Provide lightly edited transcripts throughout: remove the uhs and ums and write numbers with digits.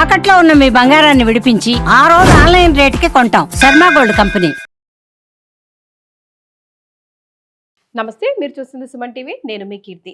తాకట్లో ఉన్న మీ బంగారాన్ని విడిపించి ఆ రోజు ఆన్లైన్ రేటుకి కొంటాం. Sharma gold company. నమస్తే, మీరు చూస్తుంది సుమన్ టీవీ. నేను మీ కీర్తి.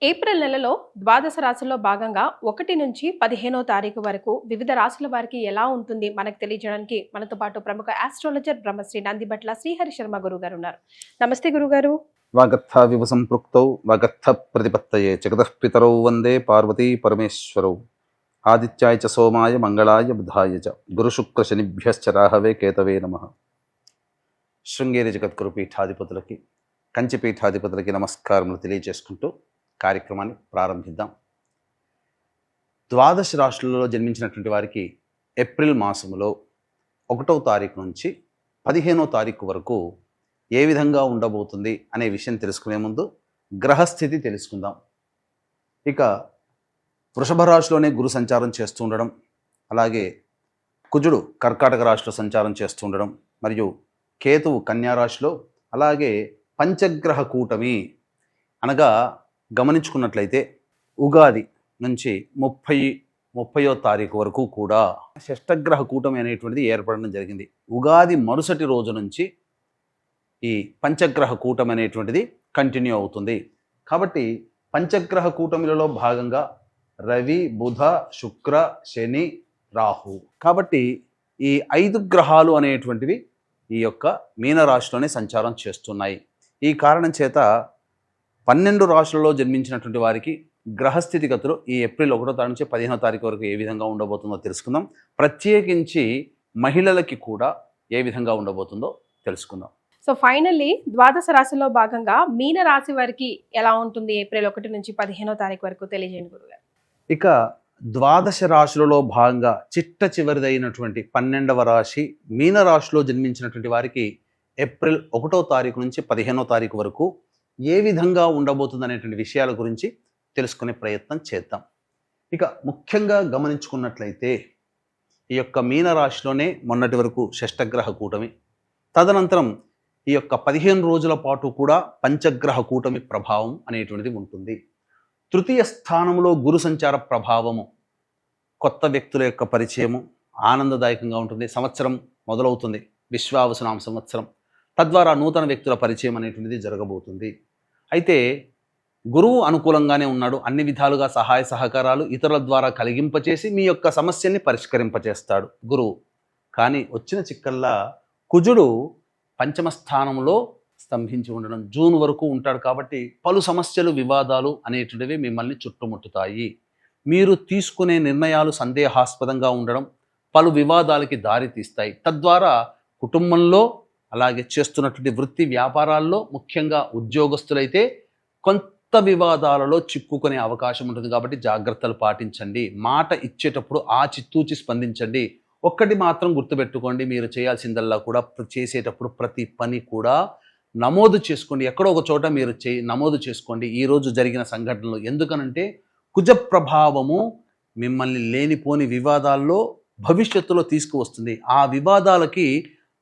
ఏప్రిల్ నెలలో ద్వాదశ రాశుల్లో భాగంగా 1 నుంచి 15వ తారీఖు వరకు వివిధ రాశుల వారికి ఎలా ఉంటుంది మనకు తెలియజేయడానికి మనతో పాటు ప్రముఖ ఆస్ట్రాలజర్ బ్రహ్మశ్రీ నందిబట్ల శ్రీహరి శర్మ గురువు గారు ఉన్నారు. నమస్తే గురుగారు. వాగర్థ వివ సంపృక్తౌ వాగర్థ ప్రతిపత్తయే జగతః పితరౌ వందే పార్వతీ పరమేశ్వరౌ ఆదిత్యాయ చ సోమాయ మంగళాయ బుధాయ చ గురుశుక్ర శనిభ్యశ్చ రాహవే కేతవే నమః. శృంగేరి జగద్గురు పీఠాధిపతులకి కంచి పీఠాధిపతులకి నమస్కారములు తెలియజేసుకుంటూ కార్యక్రమాన్ని ప్రారంభిద్దాం. ద్వాదశ రాశులలో జన్మించినటువంటి వారికి ఏప్రిల్ మాసములో 1వ తారీఖు నుంచి 15వ తారీఖు వరకు ఏ విధంగా ఉండబోతుంది అనే విషయం తెలుసుకునే ముందు గ్రహస్థితి తెలుసుకుందాం. ఇక వృషభ రాశిలోనే గురు సంచారం చేస్తూ ఉండడం, అలాగే కుజుడు కర్కాటక రాశిలో సంచారం చేస్తూ ఉండడం, మరియు కేతువు కన్యా రాశిలో, అలాగే పంచగ్రహ కూటమి అనగా గమనించుకున్నట్లయితే ఉగాది నుంచి 30వ తారీఖు వరకు కూడా షష్టగ్రహ కూటమి అనేటువంటిది ఏర్పడడం జరిగింది. ఉగాది మరుసటి రోజు నుంచి ఈ పంచగ్రహ కూటమి అనేటువంటిది కంటిన్యూ అవుతుంది. కాబట్టి పంచగ్రహ కూటమిలలో భాగంగా రవి, బుధ, శుక్ర, శని, రాహు. కాబట్టి ఈ 5 గ్రహాలు అనేటువంటివి ఈ యొక్క మీనరాశిలోనే సంచారం చేస్తున్నాయి. ఈ కారణం చేత 12 రాశులలో జన్మించినటువంటి వారికి గ్రహస్థితిగతులు ఈ ఏప్రిల్ 1వ తారీఖు నుంచి 15వ తారీఖు వరకు ఏ విధంగా ఉండబోతుందో తెలుసుకుందాం. ప్రత్యేకించి మహిళలకి కూడా ఏ విధంగా ఉండబోతుందో తెలుసుకుందాం. సో ఫైనల్లీ ద్వాదశ రాశిలో భాగంగా మీన రాశి వారికి ఎలా ఉంటుంది ఏప్రిల్ 1 నుంచి 15వ తారీఖు వరకు తెలియజేయండి గురుగారు. ఇక ద్వాదశ రాశులలో భాగంగా చిట్ట చివరిదైనటువంటి 12వ రాశి మీనరాశిలో జన్మించినటువంటి వారికి ఏప్రిల్ 1వ తారీఖు నుంచి 15వ తారీఖు వరకు ఏ విధంగా ఉండబోతుంది అనేటువంటి విషయాల గురించి తెలుసుకునే ప్రయత్నం చేద్దాం. ఇక ముఖ్యంగా గమనించుకున్నట్లయితే ఈ యొక్క మీనరాశిలోనే మొన్నటి వరకు షష్టగ్రహ కూటమి, తదనంతరం ఈ యొక్క 15 రోజుల పాటు కూడా పంచగ్రహ కూటమి ప్రభావం అనేటువంటిది ఉంటుంది. తృతీయ స్థానంలో గురు సంచార ప్రభావము, కొత్త వ్యక్తుల యొక్క పరిచయము ఆనందదాయకంగా ఉంటుంది. సంవత్సరం మొదలవుతుంది, విశ్వావసునామ సంవత్సరం. తద్వారా నూతన వ్యక్తుల పరిచయం అనేటువంటిది జరగబోతుంది. అయితే గురువు అనుకూలంగానే ఉన్నాడు. అన్ని విధాలుగా సహాయ సహకారాలు ఇతరుల ద్వారా కలిగింపచేసి మీ యొక్క సమస్యల్ని పరిష్కరింపచేస్తాడు గురువు. కానీ వచ్చిన చిక్కల్లా కుజుడు పంచమ స్థానంలో స్తంభించి ఉండడం, జూన్ వరకు ఉంటాడు. కాబట్టి పలు సమస్యలు, వివాదాలు అనేటువంటివి మిమ్మల్ని చుట్టుముట్టుతాయి. మీరు తీసుకునే నిర్ణయాలు సందేహాస్పదంగా ఉండడం పలు వివాదాలకి దారి తీస్తాయి. తద్వారా కుటుంబంలో, అలాగే చేస్తున్నటువంటి వృత్తి వ్యాపారాల్లో, ముఖ్యంగా ఉద్యోగస్తులైతే కొంత వివాదాలలో చిక్కుకునే అవకాశం ఉంటుంది. కాబట్టి జాగ్రత్తలు పాటించండి. మాట ఇచ్చేటప్పుడు ఆచితూచి స్పందించండి. ఒక్కటి మాత్రం గుర్తుపెట్టుకోండి, మీరు చేయాల్సిందల్లా కూడా చేసేటప్పుడు ప్రతి పని కూడా నమోదు చేసుకోండి. ఎక్కడో ఒక చోట మీరు నమోదు చేసుకోండి ఈరోజు జరిగిన సంఘటనలు. ఎందుకనంటే కుజ ప్రభావము మిమ్మల్ని లేనిపోని వివాదాల్లో భవిష్యత్తులో తీసుకువస్తుంది. ఆ వివాదాలకి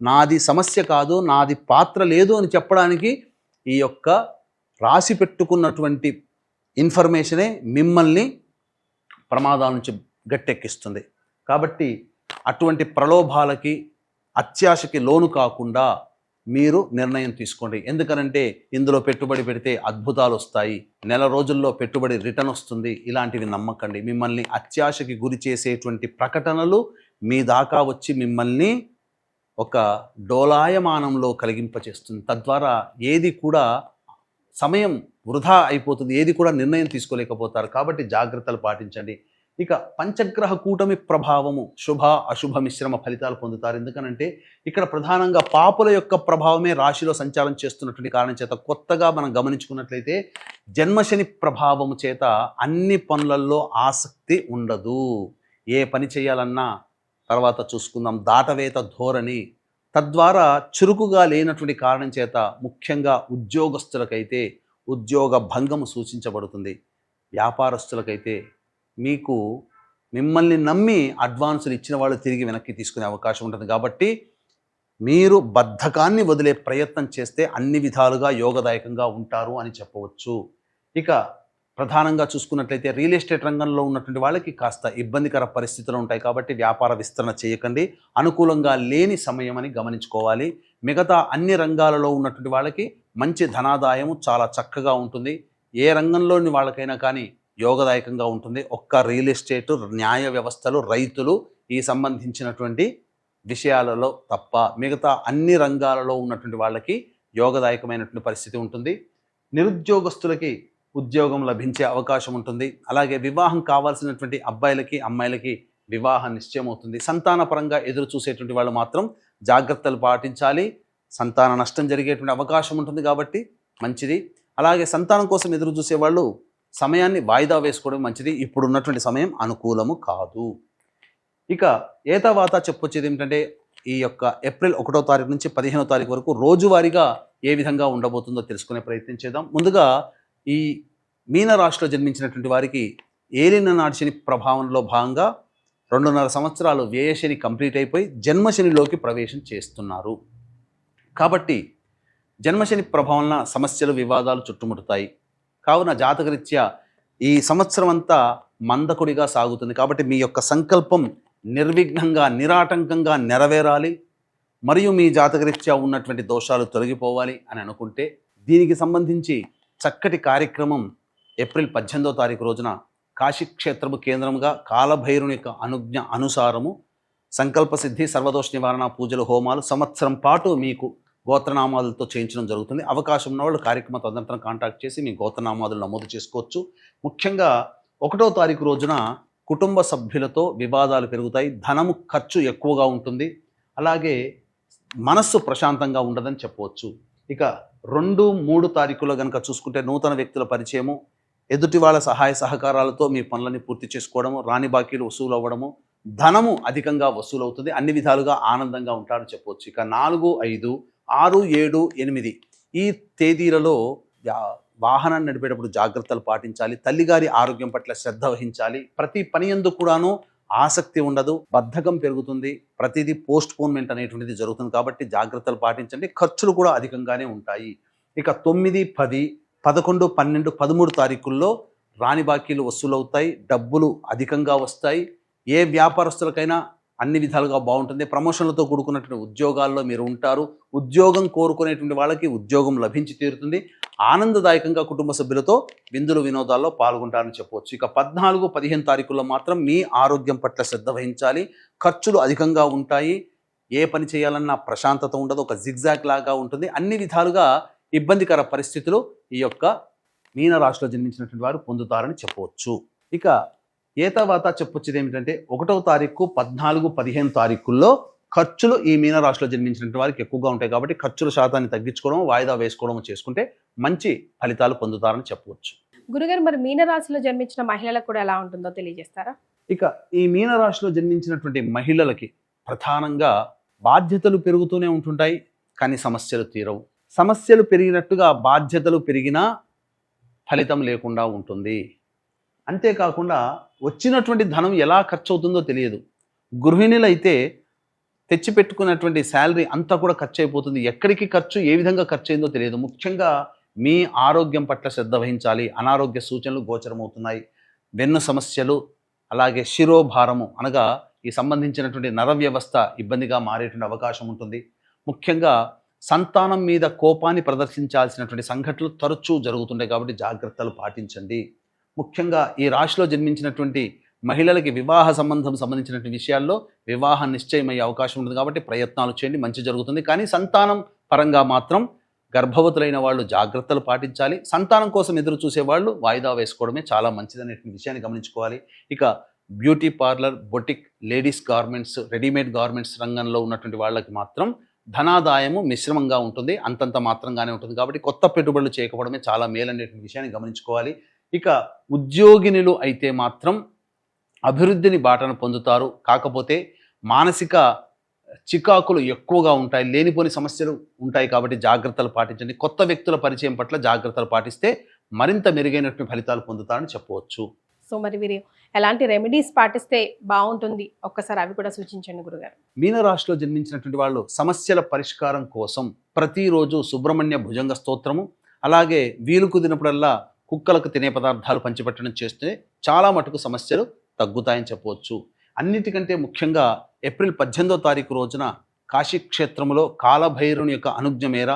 నాది సమస్య కాదు, నాది పాత్ర లేదు అని చెప్పడానికి ఈ యొక్క రాసి పెట్టుకున్నటువంటి ఇన్ఫర్మేషనే మిమ్మల్ని ప్రమాదాల నుంచి గట్టెక్కిస్తుంది. కాబట్టి అటువంటి ప్రలోభాలకి, అత్యాశకి లోను కాకుండా మీరు నిర్ణయం తీసుకోండి. ఎందుకనంటే ఇందులో పెట్టుబడి పెడితే అద్భుతాలు వస్తాయి, నెల రోజుల్లో పెట్టుబడి రిటర్న్ వస్తుంది, ఇలాంటివి నమ్మకండి. మిమ్మల్ని అత్యాశకి గురి చేసేటువంటి ప్రకటనలు మీ దాకా వచ్చి మిమ్మల్ని ఒక డోలాయమానంలో కలిగింపచేస్తుంది. తద్వారా ఏది కూడా సమయం వృధా అయిపోతుంది, ఏది కూడా నిర్ణయం తీసుకోలేకపోతారు. కాబట్టి జాగ్రత్తలు పాటించండి. ఇక పంచగ్రహ కూటమి ప్రభావము శుభ అశుభ మిశ్రమ ఫలితాలు పొందుతారు. ఎందుకనంటే ఇక్కడ ప్రధానంగా పాపుల యొక్క ప్రభావమే రాశిలో సంచారం చేస్తున్నటువంటి కారణం చేత కొత్తగా మనం గమనించుకున్నట్లయితే జన్మశని ప్రభావము చేత అన్ని పనులలో ఆసక్తి ఉండదు. ఏ పని చేయాలన్నా తర్వాత చూసుకుందాం, దాటవేత ధోరణి. తద్వారా చురుకుగా లేనటువంటి కారణం చేత ముఖ్యంగా ఉద్యోగస్తులకైతే ఉద్యోగ భంగము సూచించబడుతుంది. వ్యాపారస్తులకైతే మీకు మిమ్మల్ని నమ్మి అడ్వాన్సులు ఇచ్చిన వాళ్ళు తిరిగి వెనక్కి తీసుకునే అవకాశం ఉంటుంది. కాబట్టి మీరు బద్ధకాన్ని వదిలే ప్రయత్నం చేస్తే అన్ని విధాలుగా యోగదాయకంగా ఉంటారు అని చెప్పవచ్చు. ఇక ప్రధానంగా చూసుకున్నట్లయితే రియల్ ఎస్టేట్ రంగంలో ఉన్నటువంటి వాళ్ళకి కాస్త ఇబ్బందికర పరిస్థితులు ఉంటాయి కాబట్టి వ్యాపార విస్తరణ చేయకండి. అనుకూలంగా లేని సమయం అని గమనించుకోవాలి. మిగతా అన్ని రంగాలలో ఉన్నటువంటి వాళ్ళకి మంచి ధనాదాయము చాలా చక్కగా ఉంటుంది. ఏ రంగంలోని వాళ్ళకైనా కానీ యోగదాయకంగా ఉంటుంది. ఒక్క రియల్ ఎస్టేట్, న్యాయ వ్యవస్థలు, రైతులు ఈ సంబంధించినటువంటి విషయాలలో తప్ప మిగతా అన్ని రంగాలలో ఉన్నటువంటి వాళ్ళకి యోగదాయకమైనటువంటి పరిస్థితి ఉంటుంది. నిరుద్యోగస్తులకి ఉద్యోగం లభించే అవకాశం ఉంటుంది. అలాగే వివాహం కావాల్సినటువంటి అబ్బాయిలకి అమ్మాయిలకి వివాహం నిశ్చయమవుతుంది. సంతాన పరంగా ఎదురు చూసేటువంటి వాళ్ళు మాత్రం జాగ్రత్తలు పాటించాలి. సంతాన నష్టం జరిగేటువంటి అవకాశం ఉంటుంది కాబట్టి మంచిది. అలాగే సంతానం కోసం ఎదురు చూసేవాళ్ళు సమయాన్ని వాయిదా వేసుకోవడం మంచిది. ఇప్పుడు ఉన్నటువంటి సమయం అనుకూలము కాదు. ఇక ఏతావాత చెప్పొచ్చేది ఏమిటంటే ఈ యొక్క ఏప్రిల్ 1వ తారీఖు నుంచి 15వ తారీఖు వరకు రోజువారీగా ఏ విధంగా ఉండబోతుందో తెలుసుకునే ప్రయత్నం చేద్దాం. ముందుగా ఈ మీన రాశిలో జన్మించినటువంటి వారికి ఏలిన నాటి శని ప్రభావంలో భాగంగా 2.5 సంవత్సరాలు వ్యయశని కంప్లీట్ అయిపోయి జన్మశనిలోకి ప్రవేశం చేస్తున్నారు. కాబట్టి జన్మశని ప్రభావంలో సమస్యలు, వివాదాలు చుట్టుముట్టుతాయి. కావున జాతకరీత్యా ఈ సంవత్సరం అంతా మందకుడిగా సాగుతుంది. కాబట్టి మీ యొక్క సంకల్పం నిర్విఘ్నంగా, నిరాటంకంగా నెరవేరాలి, మరియు మీ జాతకరీత్యా ఉన్నటువంటి దోషాలు తొలగిపోవాలి అని అనుకుంటే దీనికి సంబంధించి చక్కటి కార్యక్రమం ఏప్రిల్ 18వ తారీఖు రోజున కాశీక్షేత్రము కేంద్రంగా కాలభైరుని యొక్క అనుజ్ఞ అనుసారము సంకల్ప సిద్ధి, సర్వదోష నివారణ పూజలు, హోమాలు సంవత్సరం పాటు మీకు గోత్రనామాలతో చేయించడం జరుగుతుంది. అవకాశం ఉన్న వాళ్ళు కార్యక్రమ తదనంతరం కాంటాక్ట్ చేసి మీ గోత్రనామాలు నమోదు చేసుకోవచ్చు. ముఖ్యంగా 1వ తారీఖు రోజున కుటుంబ సభ్యులతో వివాదాలు పెరుగుతాయి, ధనము ఖర్చు ఎక్కువగా ఉంటుంది, అలాగే మనస్సు ప్రశాంతంగా ఉండదని చెప్పవచ్చు. ఇక 2, 3 తారీఖులో కనుక చూసుకుంటే నూతన వ్యక్తుల పరిచయము, ఎదుటి వాళ్ళ సహాయ సహకారాలతో మీ పనులని పూర్తి చేసుకోవడము, రాని బాకీలు వసూలు అవ్వడము, ధనము అధికంగా వసూలవుతుంది, అన్ని విధాలుగా ఆనందంగా ఉంటారని చెప్పవచ్చు. ఇక 4, 5, 6, 7, 8 ఈ తేదీలలో వాహనాన్ని నడిపేటప్పుడు జాగ్రత్తలు పాటించాలి. తల్లిగారి ఆరోగ్యం పట్ల శ్రద్ధ వహించాలి. ప్రతి పని యందు కూడాను ఆసక్తి ఉండదు, బద్ధకం పెరుగుతుంది, ప్రతిదీ పోస్ట్ పోన్మెంట్ అనేటువంటిది జరుగుతుంది. కాబట్టి జాగ్రత్తలు పాటించండి. ఖర్చులు కూడా అధికంగానే ఉంటాయి. ఇక 9, 10, 11, 12, 13 తారీఖుల్లో రాని బాకీలు వసూలవుతాయి, డబ్బులు అధికంగా వస్తాయి. ఏ వ్యాపారస్తులకైనా అన్ని విధాలుగా బాగుంటుంది. ప్రమోషన్లతో కూడుకున్నటువంటి ఉద్యోగాల్లో మీరు ఉంటారు. ఉద్యోగం కోరుకునేటువంటి వాళ్ళకి ఉద్యోగం లభించి తీరుతుంది. ఆనందదాయకంగా కుటుంబ సభ్యులతో విందులు వినోదాల్లో పాల్గొంటారని చెప్పవచ్చు. ఇక 14, 15 తారీఖుల్లో మాత్రం మీ ఆరోగ్యం పట్ల శ్రద్ధ వహించాలి. ఖర్చులు అధికంగా ఉంటాయి. ఏ పని చేయాలన్నా ప్రశాంతత ఉండదు, ఒక జిగ్జాగ్ లాగా ఉంటుంది. అన్ని విధాలుగా ఇబ్బందికర పరిస్థితులు ఈ యొక్క మీన రాశిలో జన్మించినటువంటి వారు పొందుతారని చెప్పవచ్చు. ఇక ఏతావాత చెప్పొచ్చేది ఏమిటంటే 1వ తారీఖు, 14, 15 తారీఖుల్లో ఖర్చులు ఈ మీన రాశిలో జన్మించినటువంటి వారికి ఎక్కువగా ఉంటాయి. కాబట్టి ఖర్చుల శాతాన్ని తగ్గించుకోవడం, వాయిదా వేసుకోవడం చేసుకుంటే మంచి ఫలితాలు పొందుతారని చెప్పవచ్చు. గురుగారు, మరి మీనరాశిలో జన్మించిన మహిళలకు కూడా ఎలా ఉంటుందో తెలియజేస్తారా? ఇక ఈ మీన రాశిలో జన్మించినటువంటి మహిళలకి ప్రధానంగా బాధ్యతలు పెరుగుతూనే ఉంటుంటాయి, కానీ సమస్యలు తీరవు. సమస్యలు పెరిగినట్టుగా బాధ్యతలు పెరిగినా ఫలితం లేకుండా ఉంటుంది. అంతేకాకుండా వచ్చినటువంటి ధనం ఎలా ఖర్చు అవుతుందో తెలియదు. గృహిణులు అయితే తెచ్చిపెట్టుకున్నటువంటి శాలరీ అంతా కూడా ఖర్చు అయిపోతుంది. ఎక్కడికి ఖర్చు, ఏ విధంగా ఖర్చు అయిందో తెలియదు. ముఖ్యంగా మీ ఆరోగ్యం పట్ల శ్రద్ధ వహించాలి. అనారోగ్య సూచనలు గోచరమవుతున్నాయి. వెన్ను సమస్యలు, అలాగే శిరోభారము అనగా ఈ సంబంధించినటువంటి నర వ్యవస్థ ఇబ్బందిగా మారేటువంటి అవకాశం ఉంటుంది. ముఖ్యంగా సంతానం మీద కోపాన్ని ప్రదర్శించాల్సినటువంటి సంఘటనలు తరచూ జరుగుతుంటాయి. కాబట్టి జాగ్రత్తలు పాటించండి. ముఖ్యంగా ఈ రాశిలో జన్మించినటువంటి మహిళలకి వివాహ సంబంధించినటువంటి విషయాల్లో వివాహం నిశ్చయమయ్యే అవకాశం ఉంటుంది. కాబట్టి ప్రయత్నాలు చేయండి, మంచి జరుగుతుంది. కానీ సంతానం పరంగా మాత్రం గర్భవతులైన వాళ్ళు జాగ్రత్తలు పాటించాలి. సంతానం కోసం ఎదురు చూసే వాళ్ళు వాయిదా వేసుకోవడమే చాలా మంచిదనేటువంటి విషయాన్ని గమనించుకోవాలి. ఇక beauty parlour, boutique, ladies garments, readymade garments రంగంలో ఉన్నటువంటి వాళ్ళకి మాత్రం ధనాదాయము మిశ్రమంగా ఉంటుంది, అంతంత మాత్రంగానే ఉంటుంది. కాబట్టి కొత్త పెట్టుబడులు చేయకపోవడమే చాలా మేలనేటువంటి విషయాన్ని గమనించుకోవాలి. ఇక ఉద్యోగినులు అయితే మాత్రం అభివృద్ధిని బాటను పొందుతారు. కాకపోతే మానసిక చికాకులు ఎక్కువగా ఉంటాయి, లేనిపోని సమస్యలు ఉంటాయి. కాబట్టి జాగ్రత్తలు పాటించండి. కొత్త వ్యక్తుల పరిచయం పట్ల జాగ్రత్తలు పాటిస్తే మరింత మెరుగైనటువంటి ఫలితాలు పొందుతారని చెప్పవచ్చు. సో మరి వీరు ఎలాంటి రెమెడీస్ పాటిస్తే బాగుంటుంది, ఒక్కసారి అవి కూడా సూచించండి గురుగారు. మీన రాశిలో జన్మించినటువంటి వాళ్ళు సమస్యల పరిష్కారం కోసం ప్రతిరోజు సుబ్రహ్మణ్య భుజంగ స్తోత్రము, అలాగే వీలు కుదిరినప్పుడల్లా కుక్కలకు తినే పదార్థాలు పంచిపెట్టడం చేస్తే చాలా మటుకు సమస్యలు తగ్గుతాయని చెప్పవచ్చు. అన్నిటికంటే ముఖ్యంగా ఏప్రిల్ 18వ తారీఖు రోజున కాశీక్షేత్రములో కాలభైరుని యొక్క అనుజ్ఞ మేర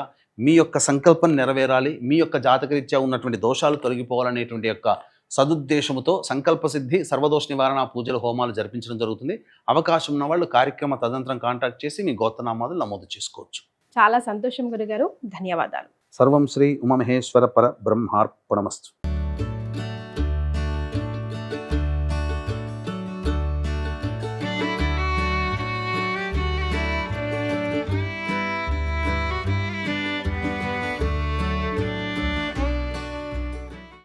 మీ యొక్క సంకల్పం నెరవేరాలి, మీ యొక్క జాతకరీత్యా ఉన్నటువంటి దోషాలు తొలగిపోవాలనేటువంటి యొక్క సదుద్దేశముతో సంకల్ప సిద్ధి సర్వదోష నివారణ పూజలు హోమాలు జరిపించడం జరుగుతుంది. అవకాశం ఉన్న వాళ్ళు కార్యక్రమ తదనంతరం కాంటాక్ట్ చేసి మీ గోత్రనామాలు నమోదు చేసుకోవచ్చు. చాలా సంతోషం గురుగారు, ధన్యవాదాలు. సర్వం శ్రీ ఉమామహేశ్వర పర బ్రహ్మార్పణమస్తు.